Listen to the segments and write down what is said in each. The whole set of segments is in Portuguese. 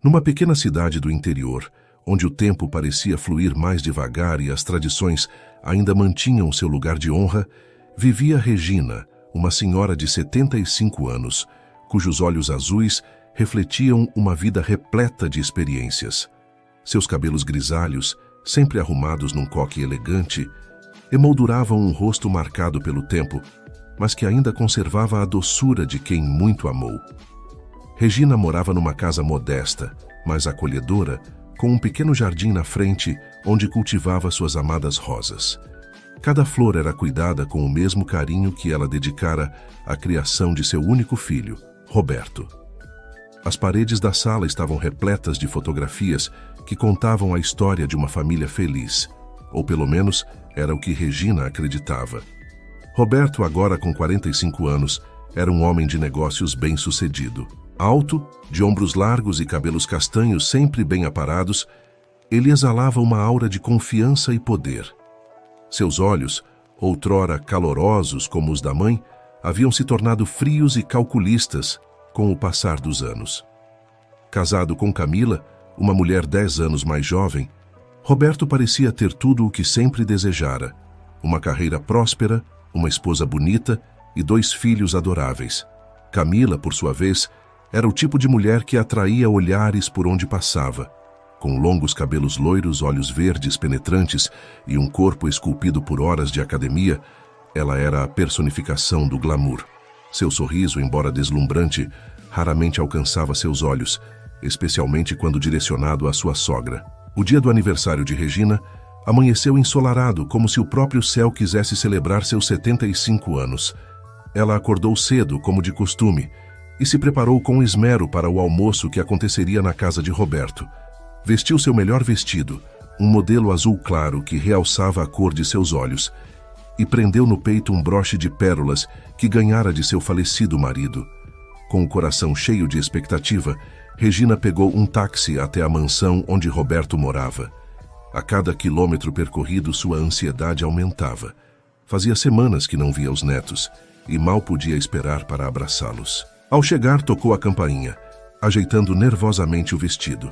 Numa pequena cidade do interior, onde o tempo parecia fluir mais devagar e as tradições ainda mantinham seu lugar de honra, vivia Regina, uma senhora de 75 anos, cujos olhos azuis refletiam uma vida repleta de experiências. Seus cabelos grisalhos, sempre arrumados num coque elegante, emolduravam um rosto marcado pelo tempo, mas que ainda conservava a doçura de quem muito amou. Regina morava numa casa modesta, mas acolhedora, com um pequeno jardim na frente onde cultivava suas amadas rosas. Cada flor era cuidada com o mesmo carinho que ela dedicara à criação de seu único filho, Roberto. As paredes da sala estavam repletas de fotografias que contavam a história de uma família feliz, ou pelo menos era o que Regina acreditava. Roberto, agora com 45 anos, era um homem de negócios bem-sucedido. Alto, de ombros largos e cabelos castanhos sempre bem aparados, ele exalava uma aura de confiança e poder. Seus olhos, outrora calorosos como os da mãe, haviam se tornado frios e calculistas com o passar dos anos. Casado com Camila, uma mulher 10 anos mais jovem, Roberto parecia ter tudo o que sempre desejara: uma carreira próspera, uma esposa bonita e 2 filhos adoráveis. Camila, por sua vez, era o tipo de mulher que atraía olhares por onde passava. Com longos cabelos loiros, olhos verdes penetrantes e um corpo esculpido por horas de academia, ela era a personificação do glamour. Seu sorriso, embora deslumbrante, raramente alcançava seus olhos, especialmente quando direcionado à sua sogra. O dia do aniversário de Regina amanheceu ensolarado, como se o próprio céu quisesse celebrar seus 75 anos. Ela acordou cedo, como de costume, e se preparou com esmero para o almoço que aconteceria na casa de Roberto. Vestiu seu melhor vestido, um modelo azul claro que realçava a cor de seus olhos, e prendeu no peito um broche de pérolas que ganhara de seu falecido marido. Com o coração cheio de expectativa, Regina pegou um táxi até a mansão onde Roberto morava. A cada quilômetro percorrido, sua ansiedade aumentava. Fazia semanas que não via os netos, e mal podia esperar para abraçá-los. Ao chegar, tocou a campainha, ajeitando nervosamente o vestido.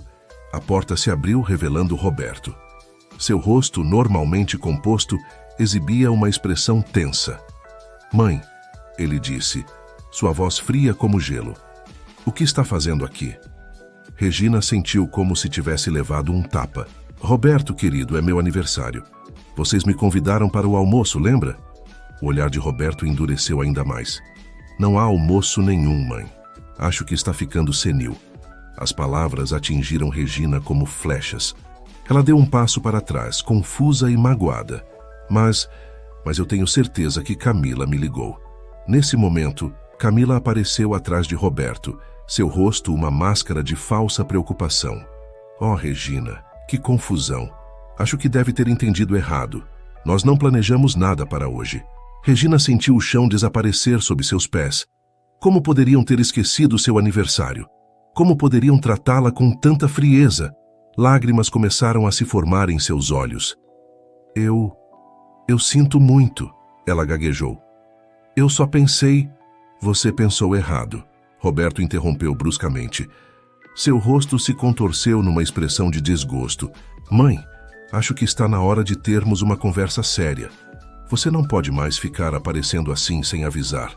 A porta se abriu, revelando Roberto. Seu rosto, normalmente composto, exibia uma expressão tensa. "Mãe", ele disse, sua voz fria como gelo. "O que está fazendo aqui?" Regina sentiu como se tivesse levado um tapa. "Roberto, querido, é meu aniversário. Vocês me convidaram para o almoço, lembra?" O olhar de Roberto endureceu ainda mais. "Não há almoço nenhum, mãe. Acho que está ficando senil." As palavras atingiram Regina como flechas. Ela deu um passo para trás, confusa e magoada. Mas eu tenho certeza que Camila me ligou." Nesse momento, Camila apareceu atrás de Roberto, seu rosto uma máscara de falsa preocupação. "Oh, Regina, que confusão. Acho que deve ter entendido errado. Nós não planejamos nada para hoje." Regina sentiu o chão desaparecer sob seus pés. Como poderiam ter esquecido seu aniversário? Como poderiam tratá-la com tanta frieza? Lágrimas começaram a se formar em seus olhos. Eu sinto muito", ela gaguejou. "Eu só pensei..." "Você pensou errado", Roberto interrompeu bruscamente. Seu rosto se contorceu numa expressão de desgosto. "Mãe, acho que está na hora de termos uma conversa séria. Você não pode mais ficar aparecendo assim sem avisar.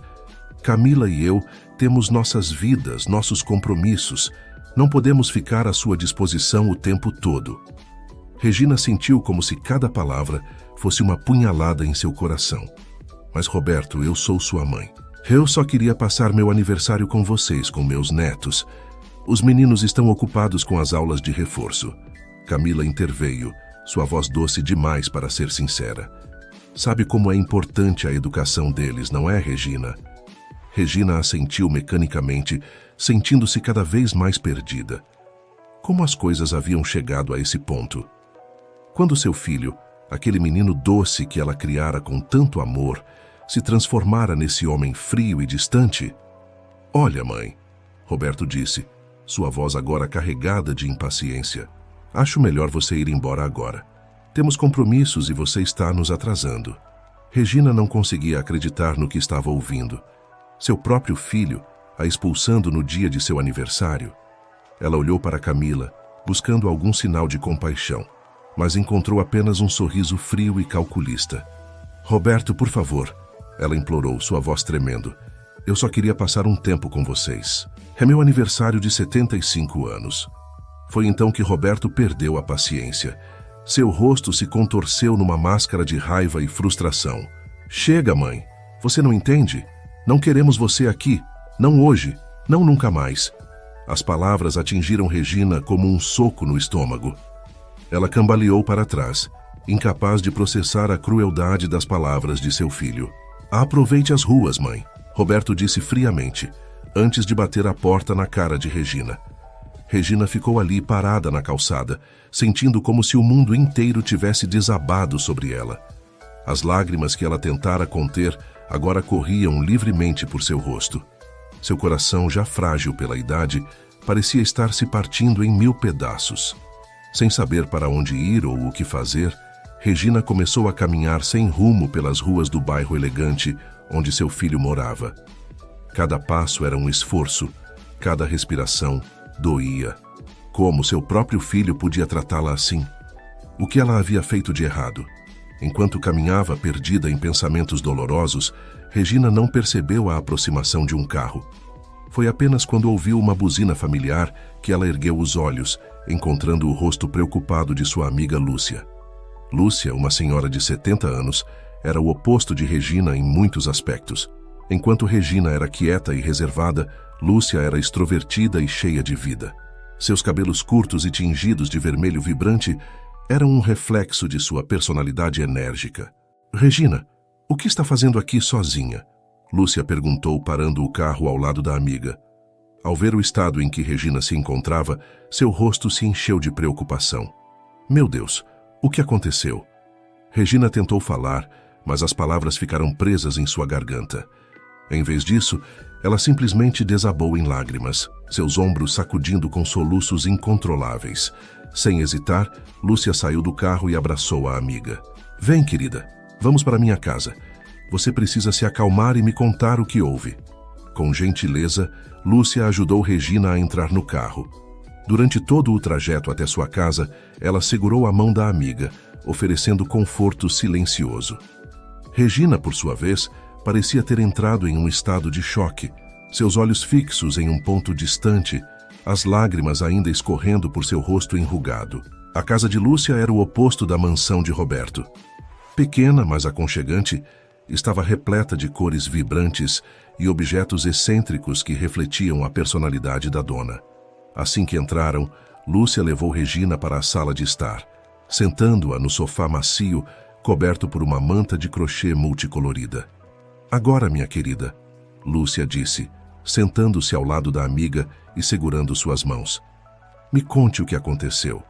Camila e eu temos nossas vidas, nossos compromissos. Não podemos ficar à sua disposição o tempo todo." Regina sentiu como se cada palavra fosse uma punhalada em seu coração. "Mas, Roberto, eu sou sua mãe. Eu só queria passar meu aniversário com vocês, com meus netos. Os meninos estão ocupados com as aulas de reforço." Camila interveio, sua voz doce demais para ser sincera. "Sabe como é importante a educação deles, não é, Regina?" Regina assentiu mecanicamente, sentindo-se cada vez mais perdida. Como as coisas haviam chegado a esse ponto? Quando seu filho, aquele menino doce que ela criara com tanto amor, se transformara nesse homem frio e distante? "Olha, mãe", Roberto disse, sua voz agora carregada de impaciência. "Acho melhor você ir embora agora. Temos compromissos e você está nos atrasando." Regina não conseguia acreditar no que estava ouvindo. Seu próprio filho a expulsando no dia de seu aniversário. Ela olhou para Camila, buscando algum sinal de compaixão, mas encontrou apenas um sorriso frio e calculista. Roberto, por favor, ela implorou, sua voz tremendo. Eu só queria passar um tempo com vocês. É meu aniversário de 75 anos. Foi então que Roberto perdeu a paciência. Seu rosto se contorceu numa máscara de raiva e frustração. Chega, mãe. Você não entende? Não queremos você aqui. Não hoje. Não nunca mais. As palavras atingiram Regina como um soco no estômago. Ela cambaleou para trás, incapaz de processar a crueldade das palavras de seu filho. Aproveite as ruas, mãe, Roberto disse friamente, antes de bater a porta na cara de Regina. Regina ficou ali parada na calçada, sentindo como se o mundo inteiro tivesse desabado sobre ela. As lágrimas que ela tentara conter agora corriam livremente por seu rosto. Seu coração, já frágil pela idade, parecia estar se partindo em 1000 pedaços. Sem saber para onde ir ou o que fazer, Regina começou a caminhar sem rumo pelas ruas do bairro elegante onde seu filho morava. Cada passo era um esforço, cada respiração doía. Como seu próprio filho podia tratá-la assim? O que ela havia feito de errado? Enquanto caminhava perdida em pensamentos dolorosos, Regina não percebeu a aproximação de um carro. Foi apenas quando ouviu uma buzina familiar que ela ergueu os olhos, encontrando o rosto preocupado de sua amiga Lúcia. Lúcia, uma senhora de 70 anos, era o oposto de Regina em muitos aspectos. Enquanto Regina era quieta e reservada, Lúcia era extrovertida e cheia de vida. Seus cabelos curtos e tingidos de vermelho vibrante eram um reflexo de sua personalidade enérgica. Regina, o que está fazendo aqui sozinha? Lúcia perguntou, parando o carro ao lado da amiga. Ao ver o estado em que Regina se encontrava, seu rosto se encheu de preocupação. Meu Deus, o que aconteceu? Regina tentou falar, mas as palavras ficaram presas em sua garganta. Em vez disso, ela simplesmente desabou em lágrimas, seus ombros sacudindo com soluços incontroláveis. Sem hesitar, Lúcia saiu do carro e abraçou a amiga. Vem, querida, vamos para minha casa. Você precisa se acalmar e me contar o que houve. Com gentileza, Lúcia ajudou Regina a entrar no carro. Durante todo o trajeto até sua casa, ela segurou a mão da amiga, oferecendo conforto silencioso. Regina, por sua vez, parecia ter entrado em um estado de choque, seus olhos fixos em um ponto distante, as lágrimas ainda escorrendo por seu rosto enrugado. A casa de Lúcia era o oposto da mansão de Roberto. Pequena, mas aconchegante, estava repleta de cores vibrantes e objetos excêntricos que refletiam a personalidade da dona. Assim que entraram, Lúcia levou Regina para a sala de estar, sentando-a no sofá macio, coberto por uma manta de crochê multicolorida. Agora, minha querida, Lúcia disse, sentando-se ao lado da amiga e segurando suas mãos. Me conte o que aconteceu.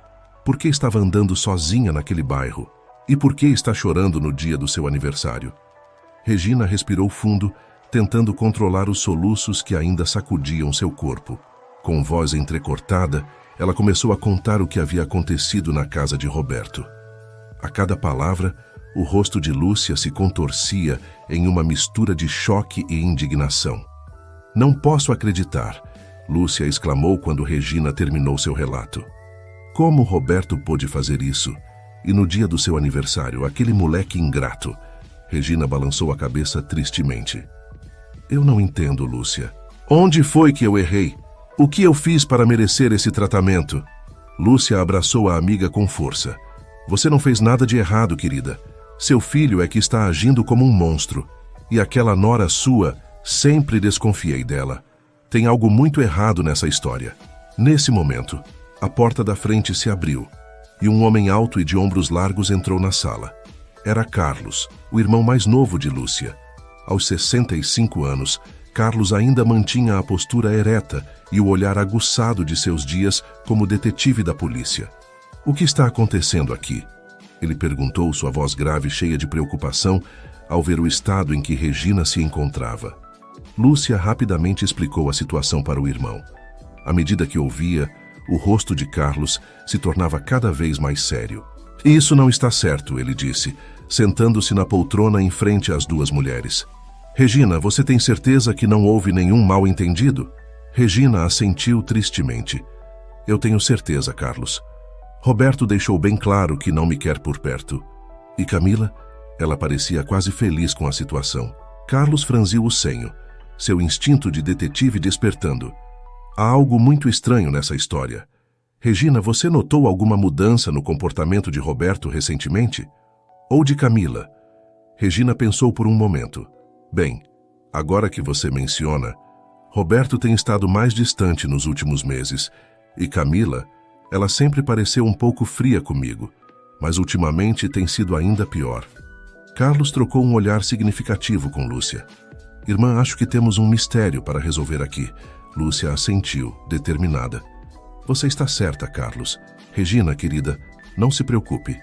Por que estava andando sozinha naquele bairro? E por que está chorando no dia do seu aniversário? Regina respirou fundo, tentando controlar os soluços que ainda sacudiam seu corpo. Com voz entrecortada, ela começou a contar o que havia acontecido na casa de Roberto. A cada palavra, o rosto de Lúcia se contorcia em uma mistura de choque e indignação. Não posso acreditar, Lúcia exclamou quando Regina terminou seu relato. Como Roberto pôde fazer isso? E no dia do seu aniversário, aquele moleque ingrato. Regina balançou a cabeça tristemente. Eu não entendo, Lúcia. Onde foi que eu errei? O que eu fiz para merecer esse tratamento? Lúcia abraçou a amiga com força. Você não fez nada de errado, querida. Seu filho é que está agindo como um monstro. E aquela nora sua, sempre desconfiei dela. Tem algo muito errado nessa história. Nesse momento, a porta da frente se abriu e um homem alto e de ombros largos entrou na sala. Era Carlos, o irmão mais novo de Lúcia. Aos 65 anos, Carlos ainda mantinha a postura ereta e o olhar aguçado de seus dias como detetive da polícia. O que está acontecendo aqui? Ele perguntou, sua voz grave cheia de preocupação, ao ver o estado em que Regina se encontrava. Lúcia rapidamente explicou a situação para o irmão. À medida que ouvia, o rosto de Carlos se tornava cada vez mais sério. Isso não está certo, ele disse, sentando-se na poltrona em frente às duas mulheres. Regina, você tem certeza que não houve nenhum mal-entendido? Regina assentiu tristemente. Eu tenho certeza, Carlos. Roberto deixou bem claro que não me quer por perto. E Camila? Ela parecia quase feliz com a situação. Carlos franziu o senho, seu instinto de detetive despertando. Há algo muito estranho nessa história. Regina, você notou alguma mudança no comportamento de Roberto recentemente? Ou de Camila? Regina pensou por um momento. Bem, agora que você menciona, Roberto tem estado mais distante nos últimos meses. E Camila, ela sempre pareceu um pouco fria comigo, mas ultimamente tem sido ainda pior. Carlos trocou um olhar significativo com Lúcia. Irmã, acho que temos um mistério para resolver aqui. Lúcia assentiu, determinada. Você está certa, Carlos. Regina, querida, não se preocupe.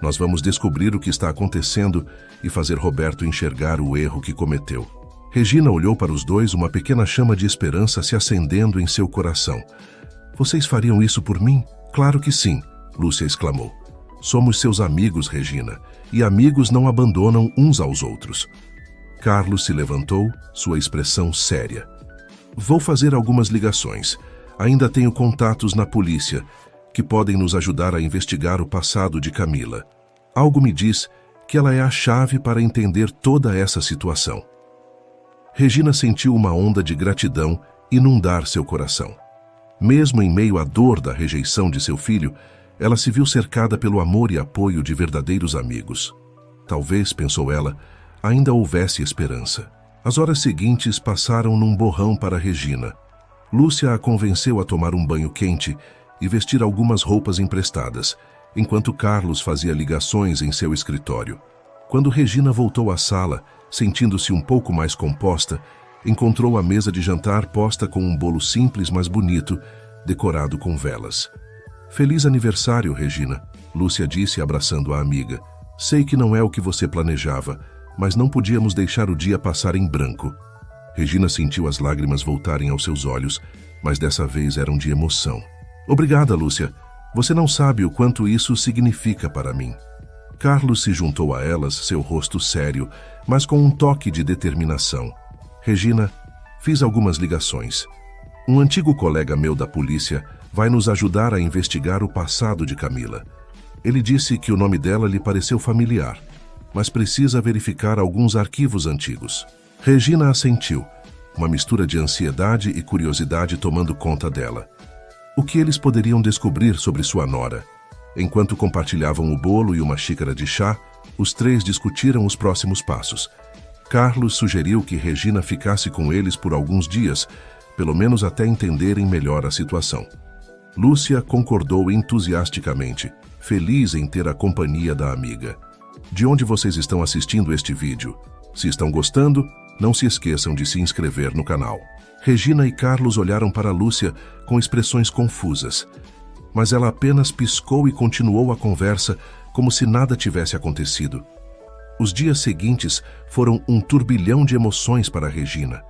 Nós vamos descobrir o que está acontecendo e fazer Roberto enxergar o erro que cometeu. Regina olhou para os dois, uma pequena chama de esperança se acendendo em seu coração. Vocês fariam isso por mim? Claro que sim, Lúcia exclamou. Somos seus amigos, Regina, e amigos não abandonam uns aos outros. Carlos se levantou, sua expressão séria. Vou fazer algumas ligações. Ainda tenho contatos na polícia que podem nos ajudar a investigar o passado de Camila. Algo me diz que ela é a chave para entender toda essa situação. Regina sentiu uma onda de gratidão inundar seu coração. Mesmo em meio à dor da rejeição de seu filho, ela se viu cercada pelo amor e apoio de verdadeiros amigos. Talvez, pensou ela, ainda houvesse esperança. As horas seguintes passaram num borrão para Regina. Lúcia a convenceu a tomar um banho quente e vestir algumas roupas emprestadas, enquanto Carlos fazia ligações em seu escritório. Quando Regina voltou à sala, sentindo-se um pouco mais composta, encontrou a mesa de jantar posta com um bolo simples, mas bonito, decorado com velas. Feliz aniversário, Regina, Lúcia disse abraçando a amiga. Sei que não é o que você planejava, mas não podíamos deixar o dia passar em branco. Regina sentiu as lágrimas voltarem aos seus olhos, mas dessa vez eram de emoção. Obrigada, Lúcia. Você não sabe o quanto isso significa para mim. Carlos se juntou a elas, seu rosto sério, mas com um toque de determinação. Regina, fiz algumas ligações. Um antigo colega meu da polícia vai nos ajudar a investigar o passado de Camila. Ele disse que o nome dela lhe pareceu familiar, mas precisa verificar alguns arquivos antigos. Regina assentiu, uma mistura de ansiedade e curiosidade tomando conta dela. O que eles poderiam descobrir sobre sua nora? Enquanto compartilhavam o bolo e uma xícara de chá, os três discutiram os próximos passos. Carlos sugeriu que Regina ficasse com eles por alguns dias, pelo menos até entenderem melhor a situação. Lúcia concordou entusiasticamente, feliz em ter a companhia da amiga. De onde vocês estão assistindo este vídeo? Se estão gostando, não se esqueçam de se inscrever no canal. Regina e Carlos olharam para Lúcia com expressões confusas, mas ela apenas piscou e continuou a conversa como se nada tivesse acontecido. Os dias seguintes foram um turbilhão de emoções para Regina.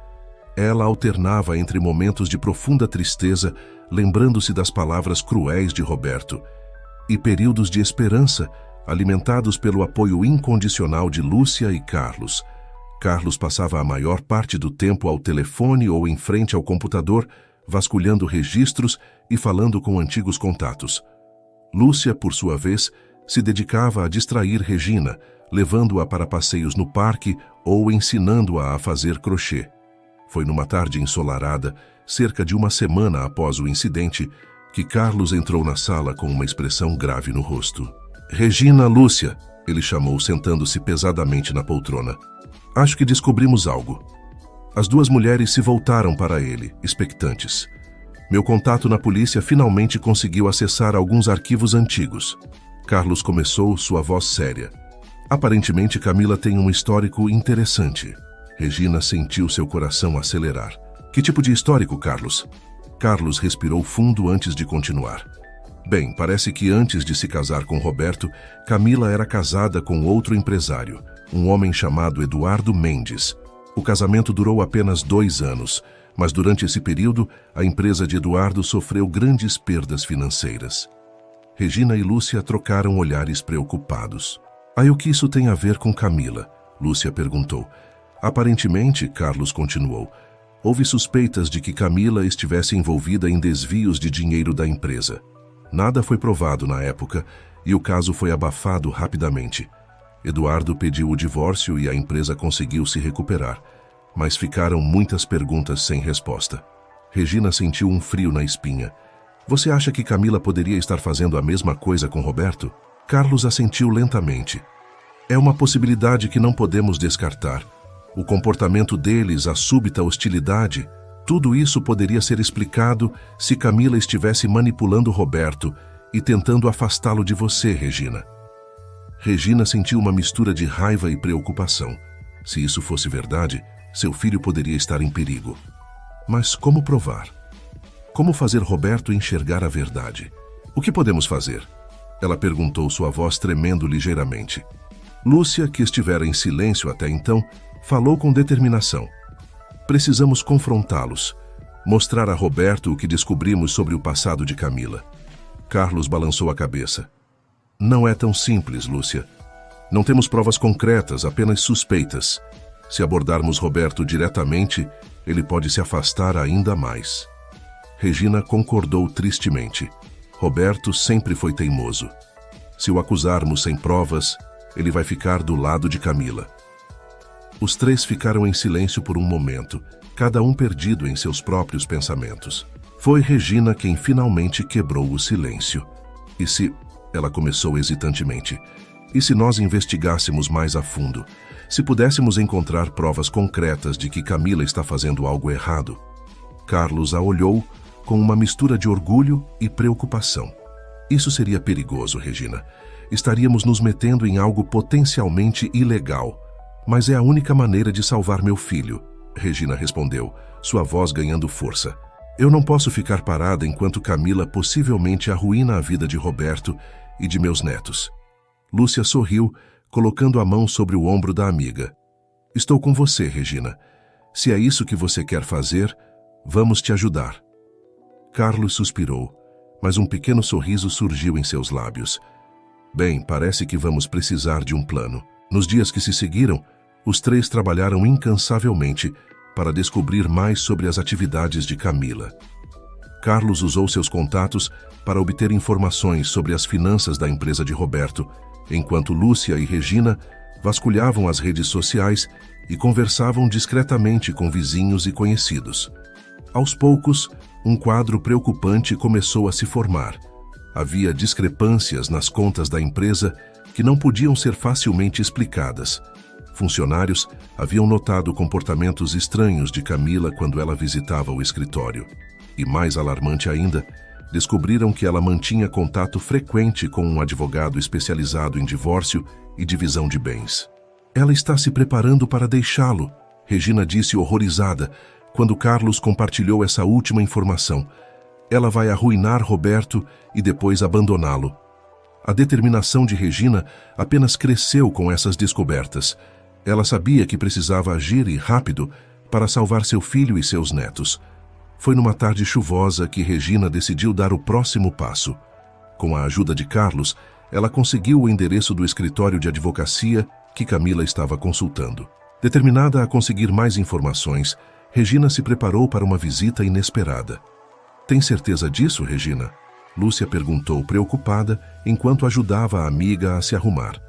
Ela alternava entre momentos de profunda tristeza, lembrando-se das palavras cruéis de Roberto, e períodos de esperança, alimentados pelo apoio incondicional de Lúcia e Carlos. Carlos passava a maior parte do tempo ao telefone ou em frente ao computador, vasculhando registros e falando com antigos contatos. Lúcia, por sua vez, se dedicava a distrair Regina, levando-a para passeios no parque ou ensinando-a a fazer crochê. Foi numa tarde ensolarada, cerca de uma semana após o incidente, que Carlos entrou na sala com uma expressão grave no rosto. Regina, Lúcia, ele chamou, sentando-se pesadamente na poltrona. Acho que descobrimos algo. As duas mulheres se voltaram para ele, expectantes. Meu contato na polícia finalmente conseguiu acessar alguns arquivos antigos. Carlos começou, sua voz séria. Aparentemente, Camila tem um histórico interessante. Regina sentiu seu coração acelerar. Que tipo de histórico, Carlos? Carlos respirou fundo antes de continuar. Bem, parece que antes de se casar com Roberto, Camila era casada com outro empresário, um homem chamado Eduardo Mendes. O casamento durou apenas 2 anos, mas durante esse período, a empresa de Eduardo sofreu grandes perdas financeiras. Regina e Lúcia trocaram olhares preocupados. Aí o que isso tem a ver com Camila? Lúcia perguntou. Aparentemente, Carlos continuou, houve suspeitas de que Camila estivesse envolvida em desvios de dinheiro da empresa. Nada foi provado na época e o caso foi abafado rapidamente. Eduardo pediu o divórcio e a empresa conseguiu se recuperar, mas ficaram muitas perguntas sem resposta. Regina sentiu um frio na espinha. Você acha que Camila poderia estar fazendo a mesma coisa com Roberto? Carlos assentiu lentamente. É uma possibilidade que não podemos descartar. O comportamento deles, a súbita hostilidade, tudo isso poderia ser explicado se Camila estivesse manipulando Roberto e tentando afastá-lo de você, Regina. Regina sentiu uma mistura de raiva e preocupação. Se isso fosse verdade, seu filho poderia estar em perigo. Mas como provar? Como fazer Roberto enxergar a verdade? O que podemos fazer? Ela perguntou, sua voz tremendo ligeiramente. Lúcia, que estivera em silêncio até então, falou com determinação. Precisamos confrontá-los, mostrar a Roberto o que descobrimos sobre o passado de Camila. Carlos balançou a cabeça. Não é tão simples, Lúcia. Não temos provas concretas, apenas suspeitas. Se abordarmos Roberto diretamente, ele pode se afastar ainda mais. Regina concordou tristemente. Roberto sempre foi teimoso. Se o acusarmos sem provas, ele vai ficar do lado de Camila. Os três ficaram em silêncio por um momento, cada um perdido em seus próprios pensamentos. Foi Regina quem finalmente quebrou o silêncio. E se... Ela começou hesitantemente. E se nós investigássemos mais a fundo? Se pudéssemos encontrar provas concretas de que Camila está fazendo algo errado? Carlos a olhou com uma mistura de orgulho e preocupação. Isso seria perigoso, Regina. Estaríamos nos metendo em algo potencialmente ilegal. Mas é a única maneira de salvar meu filho, Regina respondeu, sua voz ganhando força. Eu não posso ficar parada enquanto Camila possivelmente arruína a vida de Roberto e de meus netos. Lúcia sorriu, colocando a mão sobre o ombro da amiga. Estou com você, Regina. Se é isso que você quer fazer, vamos te ajudar. Carlos suspirou, mas um pequeno sorriso surgiu em seus lábios. Bem, parece que vamos precisar de um plano. Nos dias que se seguiram, os três trabalharam incansavelmente para descobrir mais sobre as atividades de Camila. Carlos usou seus contatos para obter informações sobre as finanças da empresa de Roberto, enquanto Lúcia e Regina vasculhavam as redes sociais e conversavam discretamente com vizinhos e conhecidos. Aos poucos, um quadro preocupante começou a se formar. Havia discrepâncias nas contas da empresa que não podiam ser facilmente explicadas. Funcionários haviam notado comportamentos estranhos de Camila quando ela visitava o escritório. E mais alarmante ainda, descobriram que ela mantinha contato frequente com um advogado especializado em divórcio e divisão de bens. Ela está se preparando para deixá-lo, Regina disse horrorizada, quando Carlos compartilhou essa última informação. Ela vai arruinar Roberto e depois abandoná-lo. A determinação de Regina apenas cresceu com essas descobertas. Ela sabia que precisava agir e rápido para salvar seu filho e seus netos. Foi numa tarde chuvosa que Regina decidiu dar o próximo passo. Com a ajuda de Carlos, ela conseguiu o endereço do escritório de advocacia que Camila estava consultando. Determinada a conseguir mais informações, Regina se preparou para uma visita inesperada. Tem certeza disso, Regina? Lúcia perguntou, preocupada, enquanto ajudava a amiga a se arrumar.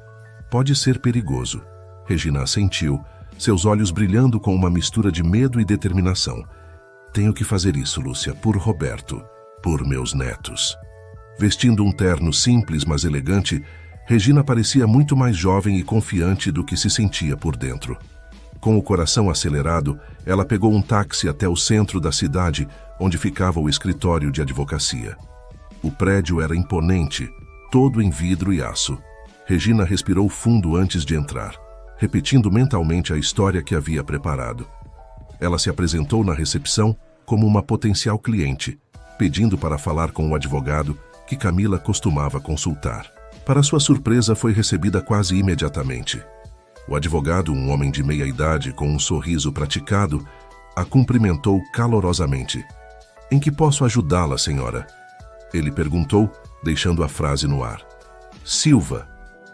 Pode ser perigoso. Regina assentiu, seus olhos brilhando com uma mistura de medo e determinação. Tenho que fazer isso, Lúcia, por Roberto, por meus netos. Vestindo um terno simples, mas elegante, Regina parecia muito mais jovem e confiante do que se sentia por dentro. Com o coração acelerado, ela pegou um táxi até o centro da cidade, onde ficava o escritório de advocacia. O prédio era imponente, todo em vidro e aço. Regina respirou fundo antes de entrar, repetindo mentalmente a história que havia preparado. Ela se apresentou na recepção como uma potencial cliente, pedindo para falar com o advogado que Camila costumava consultar. Para sua surpresa, foi recebida quase imediatamente. O advogado, um homem de meia idade com um sorriso praticado, a cumprimentou calorosamente. Em que posso ajudá-la, senhora? Ele perguntou, deixando a frase no ar. Silva,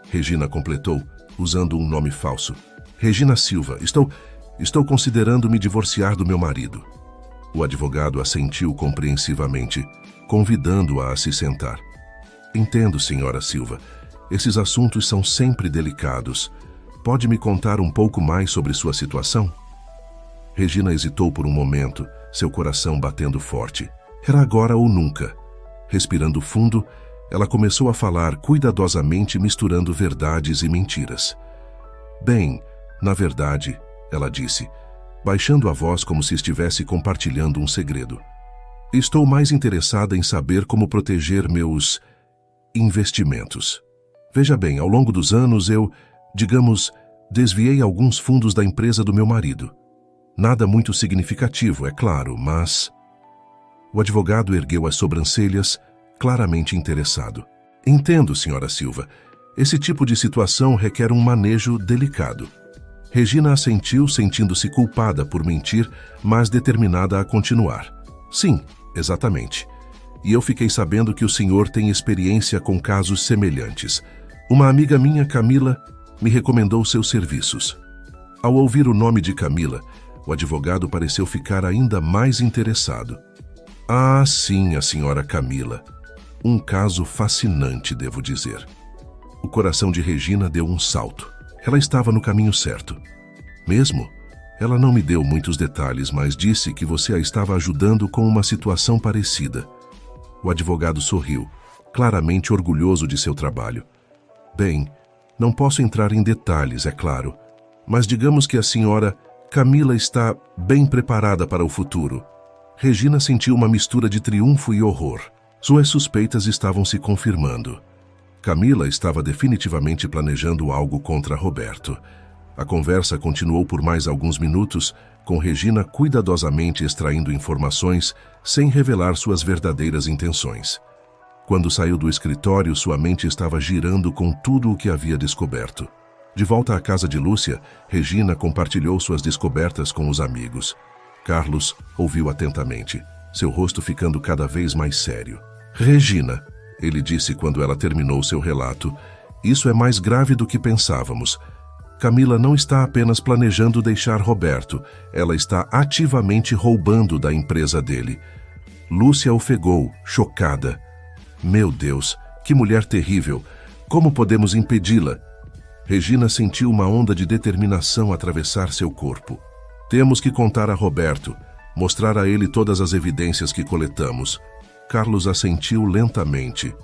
Regina completou, usando um nome falso. Regina Silva, Estou considerando me divorciar do meu marido. O advogado assentiu compreensivamente, convidando-a a se sentar. Entendo, senhora Silva. Esses assuntos são sempre delicados. Pode me contar um pouco mais sobre sua situação? Regina hesitou por um momento, seu coração batendo forte. Era agora ou nunca. Respirando fundo, ela começou a falar cuidadosamente, misturando verdades e mentiras. Bem, na verdade, ela disse, baixando a voz como se estivesse compartilhando um segredo. Estou mais interessada em saber como proteger meus investimentos. Veja bem, ao longo dos anos eu, digamos, desviei alguns fundos da empresa do meu marido. Nada muito significativo, é claro, mas... O advogado ergueu as sobrancelhas, claramente interessado. Entendo, senhora Silva. Esse tipo de situação requer um manejo delicado. Regina assentiu, sentindo-se culpada por mentir, mas determinada a continuar. Sim, exatamente. E eu fiquei sabendo que o senhor tem experiência com casos semelhantes. Uma amiga minha, Camila, me recomendou seus serviços. Ao ouvir o nome de Camila, o advogado pareceu ficar ainda mais interessado. Ah, sim, a senhora Camila. Um caso fascinante, devo dizer. O coração de Regina deu um salto. Ela estava no caminho certo. Mesmo? Ela não me deu muitos detalhes, mas disse que você a estava ajudando com uma situação parecida. O advogado sorriu, claramente orgulhoso de seu trabalho. Bem, não posso entrar em detalhes, é claro, mas digamos que a senhora Camila está bem preparada para o futuro. Regina sentiu uma mistura de triunfo e horror. Suas suspeitas estavam se confirmando. Camila estava definitivamente planejando algo contra Roberto. A conversa continuou por mais alguns minutos, com Regina cuidadosamente extraindo informações sem revelar suas verdadeiras intenções. Quando saiu do escritório, sua mente estava girando com tudo o que havia descoberto. De volta à casa de Lúcia, Regina compartilhou suas descobertas com os amigos. Carlos ouviu atentamente, seu rosto ficando cada vez mais sério. Regina, ele disse quando ela terminou seu relato, isso é mais grave do que pensávamos. Camila não está apenas planejando deixar Roberto, ela está ativamente roubando da empresa dele. Lúcia ofegou, chocada. Meu Deus, que mulher terrível! Como podemos impedi-la? Regina sentiu uma onda de determinação atravessar seu corpo. Temos que contar a Roberto, mostrar a ele todas as evidências que coletamos. Carlos assentiu lentamente.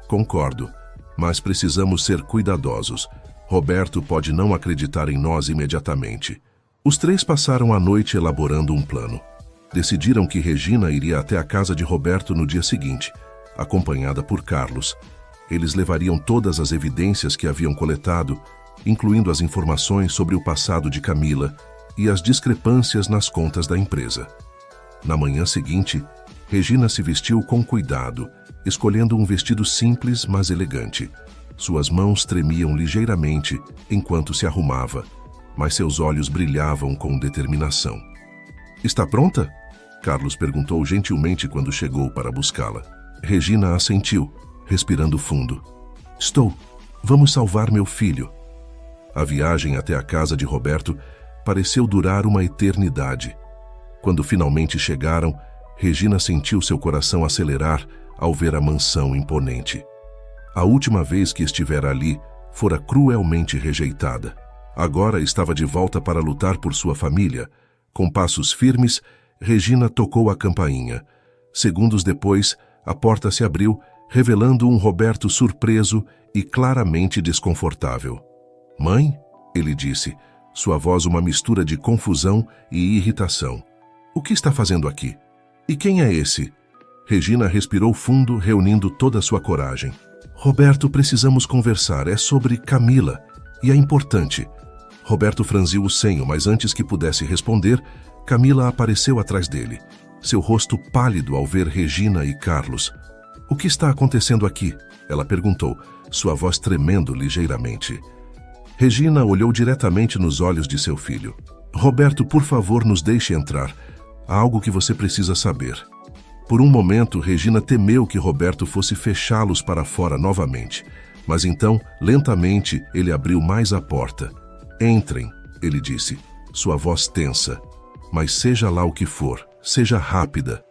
Concordo, mas precisamos ser cuidadosos. Roberto pode não acreditar em nós imediatamente. Os três passaram a noite elaborando um plano. Decidiram que Regina iria até a casa de Roberto no dia seguinte, acompanhada por Carlos. Eles levariam todas as evidências que haviam coletado, incluindo as informações sobre o passado de Camila e as discrepâncias nas contas da empresa. Na manhã seguinte, Regina se vestiu com cuidado, escolhendo um vestido simples, mas elegante. Suas mãos tremiam ligeiramente enquanto se arrumava, mas seus olhos brilhavam com determinação. Está pronta? Carlos perguntou gentilmente quando chegou para buscá-la. Regina assentiu, respirando fundo. Estou. Vamos salvar meu filho. A viagem até a casa de Roberto pareceu durar uma eternidade. Quando finalmente chegaram, Regina sentiu seu coração acelerar ao ver a mansão imponente. A última vez que estivera ali, fora cruelmente rejeitada. Agora estava de volta para lutar por sua família. Com passos firmes, Regina tocou a campainha. Segundos depois, a porta se abriu, revelando um Roberto surpreso e claramente desconfortável. Mãe? Ele disse, sua voz uma mistura de confusão e irritação. O que está fazendo aqui? E quem é esse? Regina respirou fundo, reunindo toda a sua coragem. Roberto, precisamos conversar. É sobre Camila. E é importante. Roberto franziu o senho, mas antes que pudesse responder, Camila apareceu atrás dele, seu rosto pálido ao ver Regina e Carlos. O que está acontecendo aqui? Ela perguntou, sua voz tremendo ligeiramente. Regina olhou diretamente nos olhos de seu filho. Roberto, por favor, nos deixe entrar. Há algo que você precisa saber. Por um momento, Regina temeu que Roberto fosse fechá-los para fora novamente. Mas então, lentamente, ele abriu mais a porta. Entrem, ele disse. sua voz tensa. Mas seja lá o que for, seja rápida.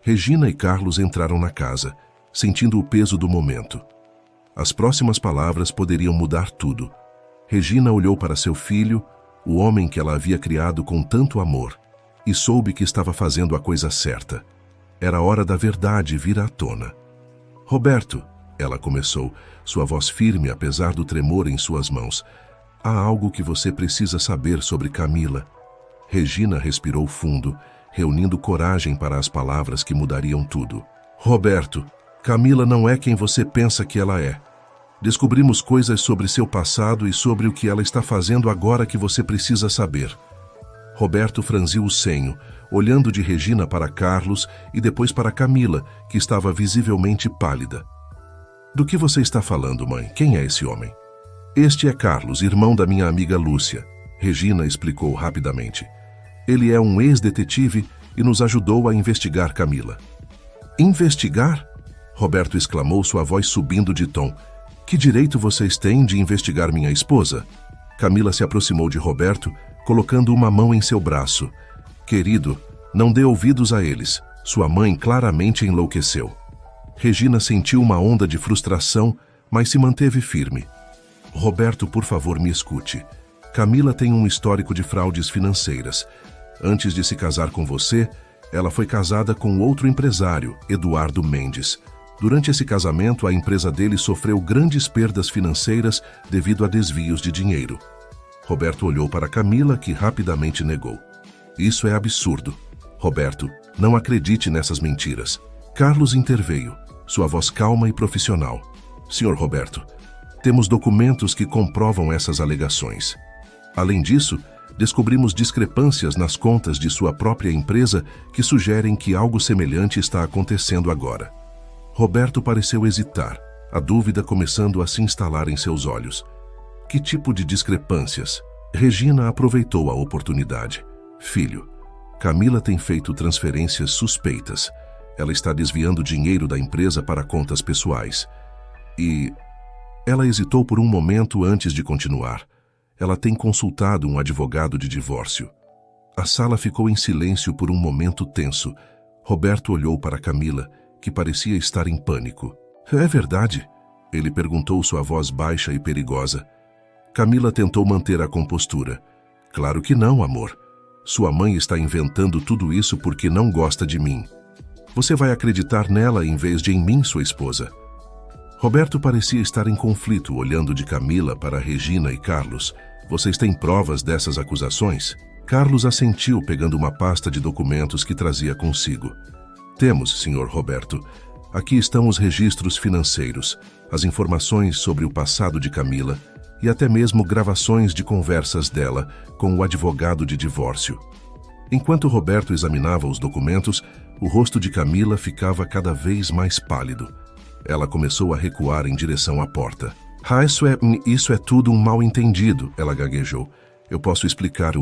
Regina e Carlos entraram na casa, sentindo o peso do momento. As próximas palavras poderiam mudar tudo. Regina olhou para seu filho, o homem que ela havia criado com tanto amor, e soube que estava fazendo a coisa certa. Era hora da verdade vir à tona. Roberto, ela começou, sua voz firme apesar do tremor em suas mãos. Há algo que você precisa saber sobre Camila. Regina respirou fundo, reunindo coragem para as palavras que mudariam tudo. Roberto, Camila não é quem você pensa que ela é. Descobrimos coisas sobre seu passado e sobre o que ela está fazendo agora que você precisa saber. Roberto franziu o senho, olhando de Regina para Carlos e depois para Camila, que estava visivelmente pálida. Do que você está falando, mãe? Quem é esse homem? Este é Carlos, irmão da minha amiga Lúcia. Regina explicou rapidamente. Ele é um ex-detetive e nos ajudou a investigar Camila. Investigar? Roberto exclamou, sua voz subindo de tom. Que direito vocês têm de investigar minha esposa? Camila se aproximou de Roberto, colocando uma mão em seu braço. Querido, não dê ouvidos a eles. Sua mãe claramente enlouqueceu. Regina sentiu uma onda de frustração, mas se manteve firme. Roberto, por favor, me escute. Camila tem um histórico de fraudes financeiras. Antes de se casar com você, ela foi casada com outro empresário, Eduardo Mendes. Durante esse casamento, a empresa dele sofreu grandes perdas financeiras devido a desvios de dinheiro. Roberto olhou para Camila, que rapidamente negou. Isso é absurdo. Roberto, não acredite nessas mentiras. Carlos interveio, sua voz calma e profissional. Senhor Roberto, temos documentos que comprovam essas alegações. Além disso, descobrimos discrepâncias nas contas de sua própria empresa que sugerem que algo semelhante está acontecendo agora. Roberto pareceu hesitar, a dúvida começando a se instalar em seus olhos. Que tipo de discrepâncias? Regina aproveitou a oportunidade. Filho, Camila tem feito transferências suspeitas. Ela está desviando dinheiro da empresa para contas pessoais. E ela hesitou por um momento antes de continuar. Ela tem consultado um advogado de divórcio. A sala ficou em silêncio por um momento tenso. Roberto olhou para Camila, que parecia estar em pânico. É verdade? Ele perguntou, sua voz baixa e perigosa. Camila tentou manter a compostura. Claro que não, amor. Sua mãe está inventando tudo isso porque não gosta de mim. Você vai acreditar nela em vez de em mim, sua esposa. Roberto parecia estar em conflito, olhando de Camila para Regina e Carlos. Vocês têm provas dessas acusações? Carlos assentiu, pegando uma pasta de documentos que trazia consigo. Temos, senhor Roberto. Aqui estão os registros financeiros, as informações sobre o passado de Camila e até mesmo gravações de conversas dela com o advogado de divórcio. Enquanto Roberto examinava os documentos, o rosto de Camila ficava cada vez mais pálido. Ela começou a recuar em direção à porta. Isso é tudo um mal-entendido, ela gaguejou. Eu posso explicar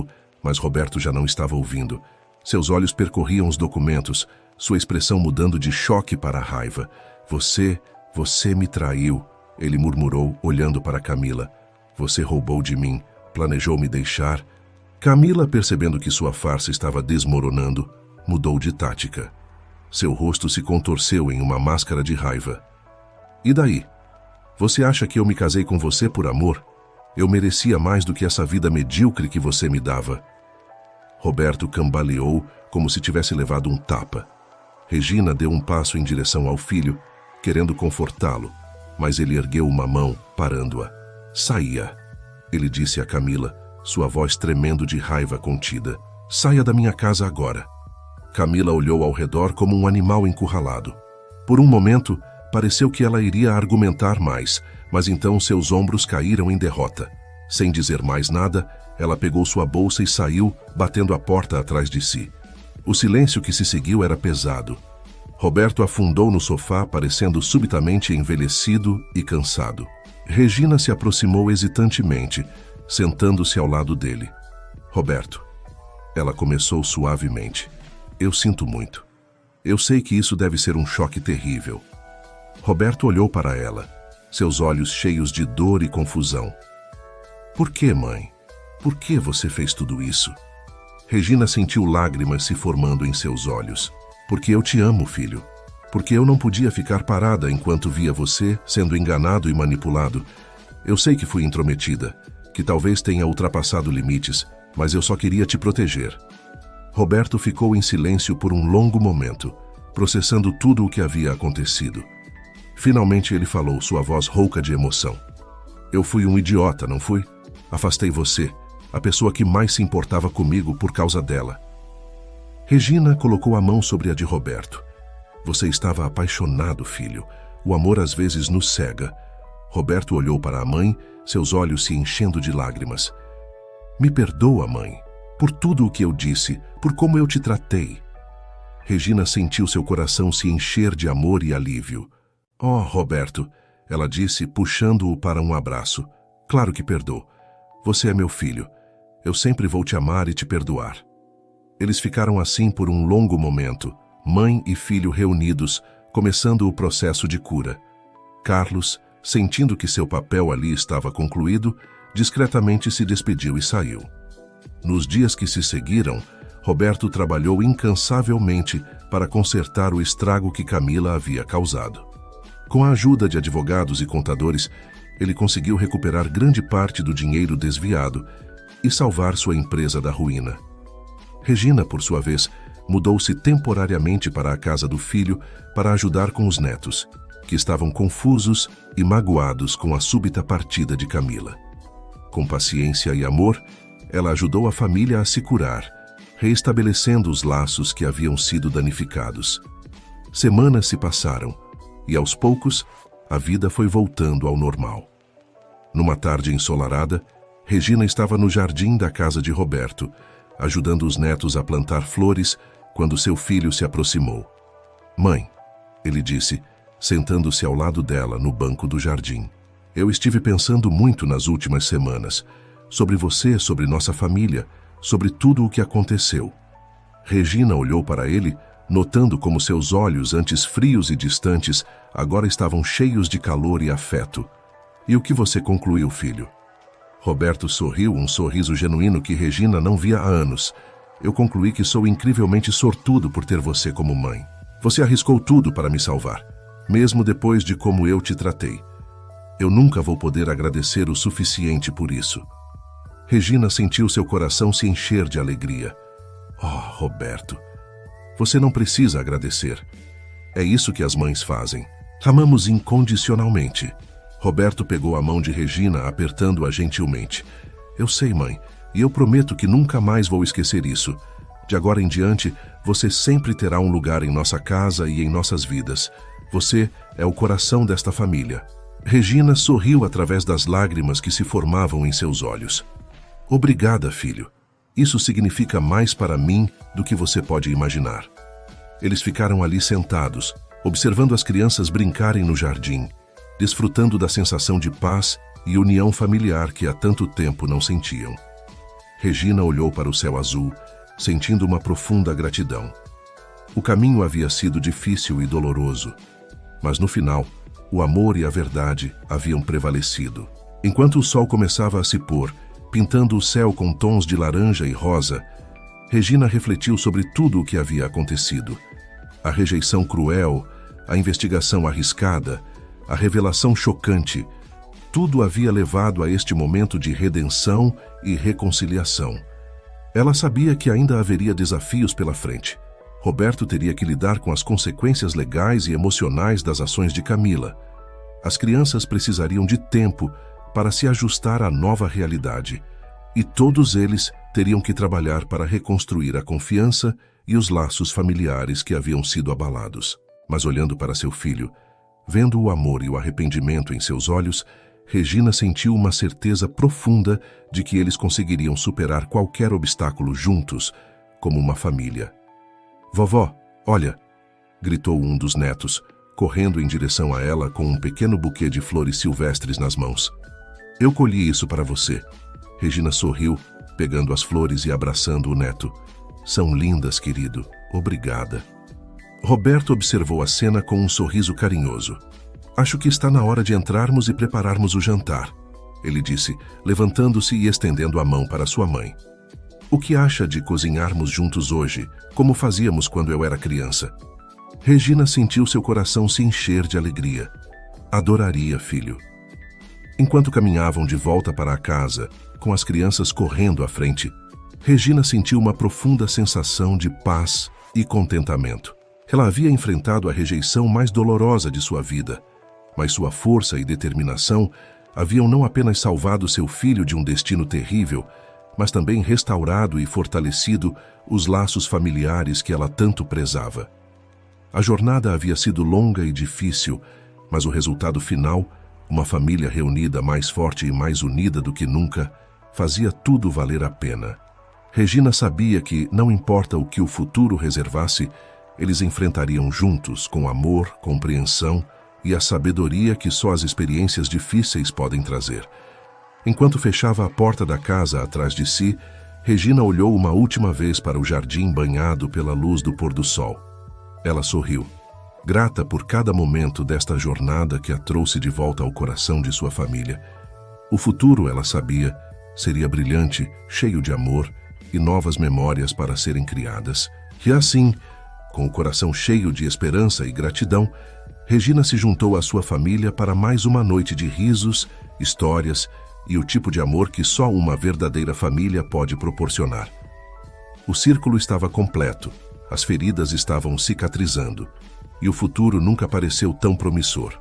mas Roberto já não estava ouvindo. Seus olhos percorriam os documentos, sua expressão mudando de choque para raiva. Você me traiu, ele murmurou, olhando para Camila. Você roubou de mim, planejou me deixar. Camila, percebendo que sua farsa estava desmoronando, mudou de tática. Seu rosto se contorceu em uma máscara de raiva. E daí? Você acha que eu me casei com você por amor? Eu merecia mais do que essa vida medíocre que você me dava. Roberto cambaleou como se tivesse levado um tapa. Regina deu um passo em direção ao filho, querendo confortá-lo, mas ele ergueu uma mão, parando-a. Saia, ele disse a Camila, sua voz tremendo de raiva contida. Saia da minha casa agora. Camila olhou ao redor como um animal encurralado. Por um momento, pareceu que ela iria argumentar mais, mas então seus ombros caíram em derrota. Sem dizer mais nada, ela pegou sua bolsa e saiu, batendo a porta atrás de si. O silêncio que se seguiu era pesado. Roberto afundou no sofá, parecendo subitamente envelhecido e cansado. Regina se aproximou hesitantemente, sentando-se ao lado dele. Roberto, ela começou suavemente. Eu sinto muito. Eu sei que isso deve ser um choque terrível. Roberto olhou para ela, seus olhos cheios de dor e confusão. Por que, mãe? Por que você fez tudo isso? Regina sentiu lágrimas se formando em seus olhos. Porque eu te amo, filho. Porque eu não podia ficar parada enquanto via você sendo enganado e manipulado. Eu sei que fui intrometida, que talvez tenha ultrapassado limites, mas eu só queria te proteger. Roberto ficou em silêncio por um longo momento, processando tudo o que havia acontecido. Finalmente ele falou, sua voz rouca de emoção. Eu fui um idiota, não fui? Afastei você, a pessoa que mais se importava comigo por causa dela. Regina colocou a mão sobre a de Roberto. Você estava apaixonado, filho. O amor às vezes nos cega. Roberto olhou para a mãe, seus olhos se enchendo de lágrimas. Me perdoa, mãe, por tudo o que eu disse, por como eu te tratei. Regina sentiu seu coração se encher de amor e alívio. Oh, Roberto, ela disse, puxando-o para um abraço. Claro que perdoo. Você é meu filho. Eu sempre vou te amar e te perdoar. Eles ficaram assim por um longo momento, mãe e filho reunidos, começando o processo de cura. Carlos, sentindo que seu papel ali estava concluído, discretamente se despediu e saiu. Nos dias que se seguiram, Roberto trabalhou incansavelmente para consertar o estrago que Camila havia causado. Com a ajuda de advogados e contadores, ele conseguiu recuperar grande parte do dinheiro desviado e salvar sua empresa da ruína. Regina, por sua vez, mudou-se temporariamente para a casa do filho para ajudar com os netos, que estavam confusos e magoados com a súbita partida de Camila. Com paciência e amor, ela ajudou a família a se curar, reestabelecendo os laços que haviam sido danificados. Semanas se passaram e, aos poucos, a vida foi voltando ao normal. Numa tarde ensolarada, Regina estava no jardim da casa de Roberto, ajudando os netos a plantar flores, quando seu filho se aproximou. Mãe, ele disse, sentando-se ao lado dela no banco do jardim. Eu estive pensando muito nas últimas semanas, sobre você, sobre nossa família, sobre tudo o que aconteceu. Regina olhou para ele, notando como seus olhos, antes frios e distantes, agora estavam cheios de calor e afeto. E o que você concluiu, filho? Roberto sorriu, um sorriso genuíno que Regina não via há anos. Eu concluí que sou incrivelmente sortudo por ter você como mãe. Você arriscou tudo para me salvar, mesmo depois de como eu te tratei. Eu nunca vou poder agradecer o suficiente por isso. Regina sentiu seu coração se encher de alegria. Oh, Roberto, você não precisa agradecer. É isso que as mães fazem. Amamos incondicionalmente. Roberto pegou a mão de Regina, apertando-a gentilmente. Eu sei, mãe, e eu prometo que nunca mais vou esquecer isso. De agora em diante, você sempre terá um lugar em nossa casa e em nossas vidas. Você é o coração desta família. Regina sorriu através das lágrimas que se formavam em seus olhos. Obrigada, filho. Isso significa mais para mim do que você pode imaginar. Eles ficaram ali sentados, observando as crianças brincarem no jardim, desfrutando da sensação de paz e união familiar que há tanto tempo não sentiam. Regina olhou para o céu azul, sentindo uma profunda gratidão. O caminho havia sido difícil e doloroso, mas no final, o amor e a verdade haviam prevalecido. Enquanto o sol começava a se pôr, pintando o céu com tons de laranja e rosa, Regina refletiu sobre tudo o que havia acontecido. A rejeição cruel, a investigação arriscada, a revelação chocante, tudo havia levado a este momento de redenção e reconciliação. Ela sabia que ainda haveria desafios pela frente. Roberto teria que lidar com as consequências legais e emocionais das ações de Camila. As crianças precisariam de tempo para se ajustar à nova realidade, e todos eles teriam que trabalhar para reconstruir a confiança e os laços familiares que haviam sido abalados. Mas olhando para seu filho, vendo o amor e o arrependimento em seus olhos, Regina sentiu uma certeza profunda de que eles conseguiriam superar qualquer obstáculo juntos, como uma família. Vovó, olha, gritou um dos netos, correndo em direção a ela com um pequeno buquê de flores silvestres nas mãos. Eu colhi isso para você. Regina sorriu, pegando as flores e abraçando o neto. São lindas, querido. Obrigada. Roberto observou a cena com um sorriso carinhoso. Acho que está na hora de entrarmos e prepararmos o jantar. ele disse, levantando-se e estendendo a mão para sua mãe. O que acha de cozinharmos juntos hoje, como fazíamos quando eu era criança? Regina sentiu seu coração se encher de alegria. Adoraria, filho. Enquanto caminhavam de volta para a casa, com as crianças correndo à frente, Regina sentiu uma profunda sensação de paz e contentamento. Ela havia enfrentado a rejeição mais dolorosa de sua vida, mas sua força e determinação haviam não apenas salvado seu filho de um destino terrível, mas também restaurado e fortalecido os laços familiares que ela tanto prezava. A jornada havia sido longa e difícil, mas o resultado final, uma família reunida mais forte e mais unida do que nunca, fazia tudo valer a pena. Regina sabia que, não importa o que o futuro reservasse, eles enfrentariam juntos, com amor, compreensão e a sabedoria que só as experiências difíceis podem trazer. Enquanto fechava a porta da casa atrás de si, Regina olhou uma última vez para o jardim banhado pela luz do pôr do sol. Ela sorriu, grata por cada momento desta jornada que a trouxe de volta ao coração de sua família. O futuro, ela sabia, seria brilhante, cheio de amor e novas memórias para serem criadas. E assim, com o coração cheio de esperança e gratidão, Regina se juntou à sua família para mais uma noite de risos, histórias e o tipo de amor que só uma verdadeira família pode proporcionar. O círculo estava completo, as feridas estavam cicatrizando, e o futuro nunca pareceu tão promissor.